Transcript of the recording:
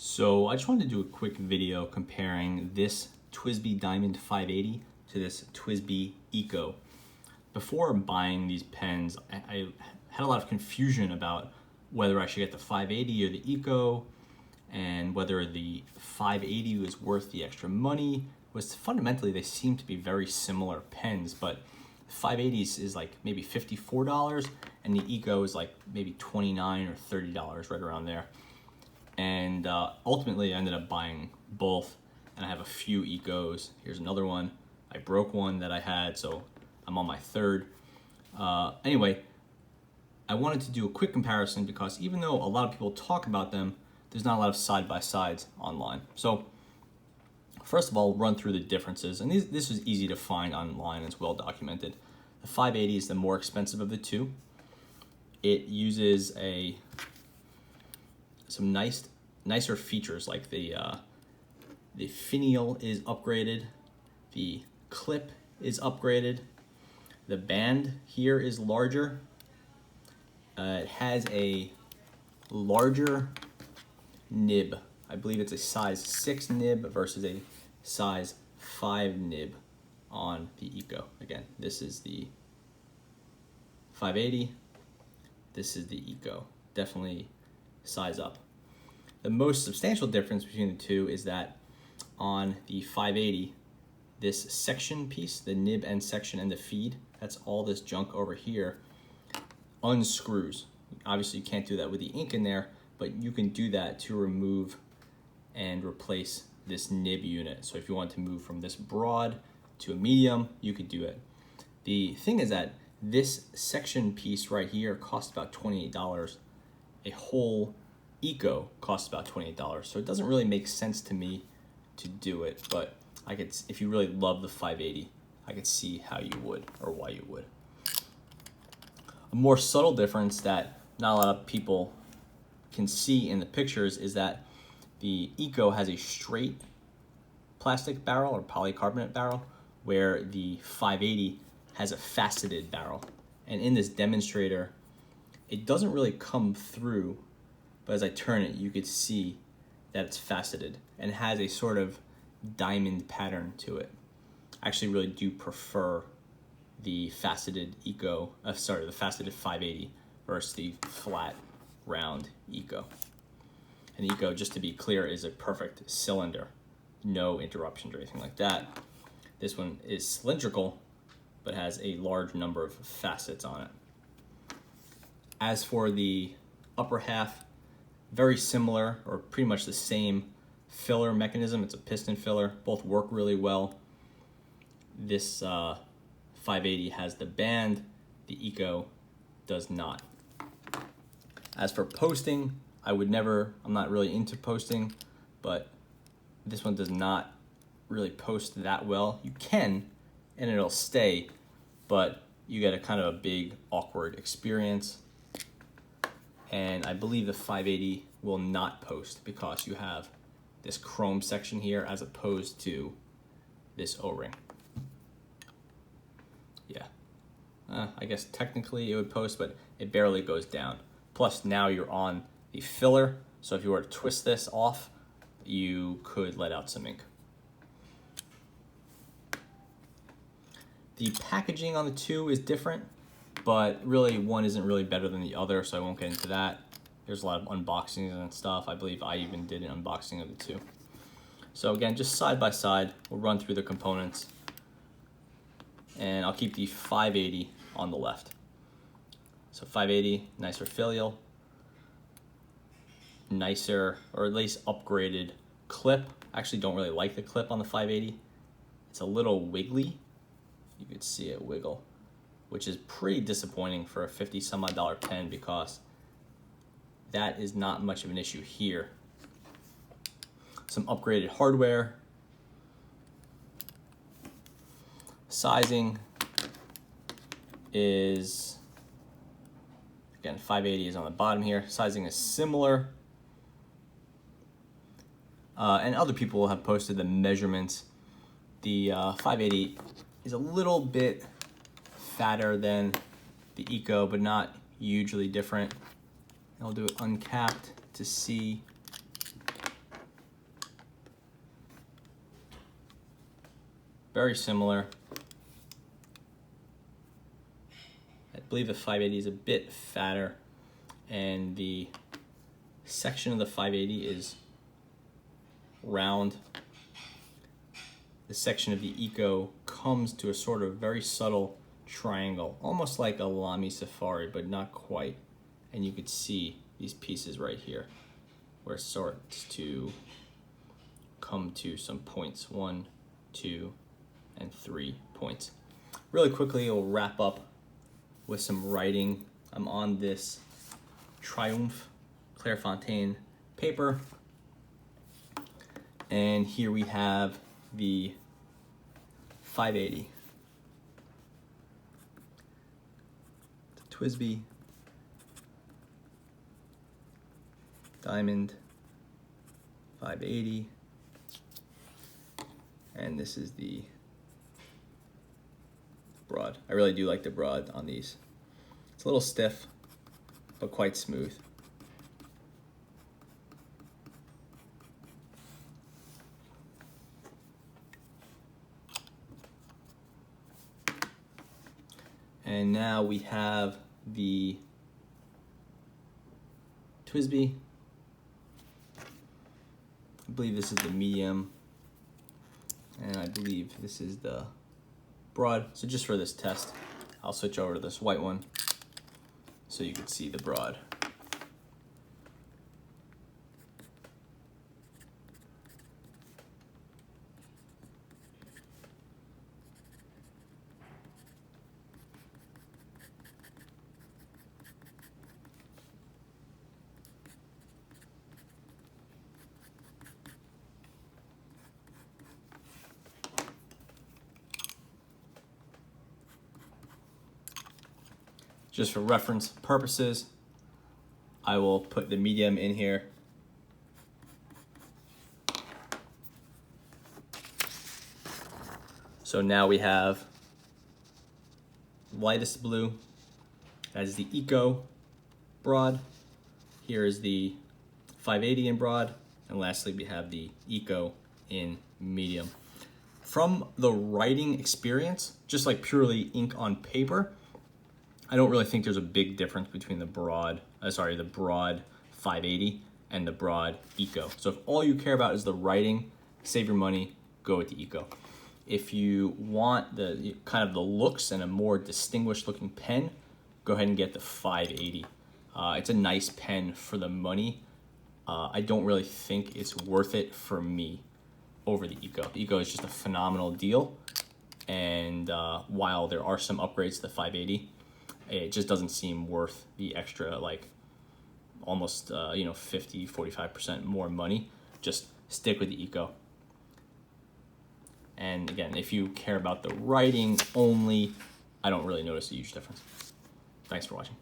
So I just wanted to do a quick video comparing this Twsbi Diamond 580 to this Twsbi Eco. Before buying these pens, I had a lot of confusion about whether I should get the 580 or the Eco, and whether the 580 was worth the extra money. Fundamentally, they seem to be very similar pens, but the 580s is like maybe $54 and the Eco is like maybe $29 or $30, right around there. And ultimately I ended up buying both, and I have a few Ecos. Here's another one. I broke one that I had, so I'm on my third. Anyway, I wanted to do a quick comparison because even though a lot of people talk about them, there's not a lot of side-by-sides online. So first of all, run through the differences, and this is easy to find online. It's well documented. The 580 is the more expensive of the two. It uses some nicer features, like the finial is upgraded, the clip is upgraded, the band here is larger. It has a larger nib. I believe it's a size 6 nib versus a size 5 nib on the Eco. Again, this is the 580, this is the Eco. Definitely size up. The most substantial difference between the two is that on the 580, this section piece, the nib and section and the feed, that's all this junk over here, unscrews. Obviously you can't do that with the ink in there, but you can do that to remove and replace this nib unit. So if you want to move from this broad to a medium, you could do it. The thing is that this section piece right here costs about $28. A whole Eco costs about $28. So it doesn't really make sense to me to do it, but I could, if you really love the 580, I could see how you would, or why you would. A more subtle difference that not a lot of people can see in the pictures is that the Eco has a straight plastic barrel or polycarbonate barrel, where the 580 has a faceted barrel. And in this demonstrator, it doesn't really come through, but as I turn it, you could see that it's faceted and has a sort of diamond pattern to it. I actually really do prefer the faceted Eco, the faceted 580 versus the flat round Eco. And the Eco, just to be clear, is a perfect cylinder, no interruptions or anything like that. This one is cylindrical, but has a large number of facets on it. As for the upper half, very similar or pretty much the same filler mechanism. It's a piston filler. Both work really well. This 580 has the band, the Eco does not. As for posting, I'm not really into posting, but this one does not really post that well. You can, and it'll stay, but you get a kind of a big awkward experience. And I believe the 580 will not post because you have this chrome section here as opposed to this O-ring. Yeah, I guess technically it would post, but it barely goes down. Plus now you're on the filler, so if you were to twist this off, you could let out some ink. The packaging on the two is different, but really one isn't really better than the other, so I won't get into that. There's a lot of unboxings and stuff. I believe I even did an unboxing of the two. So again, just side by side, we'll run through the components, and I'll keep the 580 on the left. So 580, nicer filial, nicer, or at least upgraded clip. I actually don't really like the clip on the 580. It's a little wiggly. You could see it wiggle, which is pretty disappointing for a $50 some odd pen, because that is not much of an issue here. Some upgraded hardware. Sizing is, again, 580 is on the bottom here. Sizing is similar. And other people have posted the measurements. The 580 is a little bit fatter than the Eco, but not hugely different. I'll do it uncapped to see very similar. I believe the 580 is a bit fatter, and the section of the 580 is round. The section of the Eco comes to a sort of very subtle triangle, almost like a Lamy Safari, but not quite. And you could see these pieces right here, where it starts to come to some points, 1, 2, and 3 points. Really quickly, we'll wrap up with some writing. I'm on this Triumph Clairefontaine paper, and here we have the 580. The Twsbi Diamond 580, and this is the broad. I really do like the broad on these. It's a little stiff, but quite smooth. And now we have the Twsbi. I believe this is the medium, and I believe this is the broad. So just for this test, I'll switch over to this white one so you can see the broad. Just for reference purposes, I will put the medium in here. So now we have lightest blue, that is the Eco broad. Here is the 580 in broad, and lastly we have the Eco in medium. From the writing experience, just like purely ink on paper, I don't really think there's a big difference between the broad 580 and the broad Eco. So if all you care about is the writing, save your money, go with the Eco. If you want the kind of the looks and a more distinguished looking pen, go ahead and get the 580. It's a nice pen for the money. I don't really think it's worth it for me over the Eco. The Eco is just a phenomenal deal, and while there are some upgrades to the 580, it just doesn't seem worth the extra, like almost 50-45% more money. Just stick with the Eco. And again, if you care about the writing only, I don't really notice a huge difference. Thanks for watching.